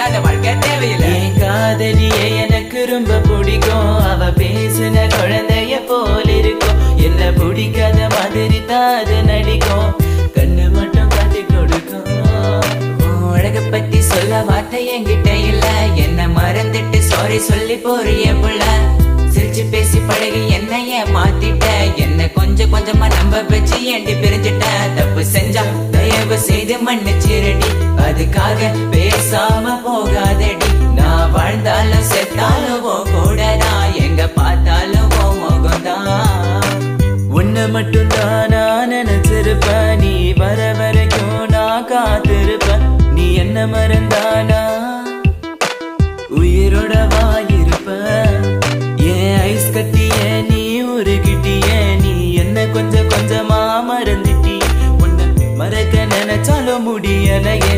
இல்லாத வாழ்க்கை தேவையில்லை. என் காதலியே எனக்கு ரொம்ப பிடிக்கும். அவ பேசுன குழந்தைய போல இருக்கும். என்ன பிடிக்காத மாதிரி தாது நடிக்கும். கண்ணு மட்டும் காட்டி கொடுக்கும். அழக பத்தி சொல்ல வார்த்தை என்கிட்ட இல்ல. என்ன மறந்துட்டு சாரி சொல்லி போறிய புள்ள. சிரிச்சு பேசி பழகி என்னைய மாத்திட்ட. என்ன கொஞ்சம் கொஞ்சமா நம்ப வச்சு ஏண்டி பிரிஞ்சிட்ட. தப்பு செஞ்சா தயவு செய்து மன்னிச்சிரடி. அதுக்காக பேசாம போகாதடி. நான் வாழ்ந்தாலும் செத்தாலும் கூட நான் எங்க பார்த்தாலும் முகம்தான். உன்னை மட்டும் தான் நான் நினைச்சிருப்பேன். நீ வர வரைக்கும் நான் காத்திருப்பேன். நீ என்ன மறந்தானா உயிரோட வாயிருப்ப. ஏன் ஐஸ் கட்டிய நீ உருகிட்டிய. நீ என்ன கொஞ்சம் கொஞ்சமா மறந்துட்டி. உன்னை மறக்க நினைச்சாலும் முடியலையே.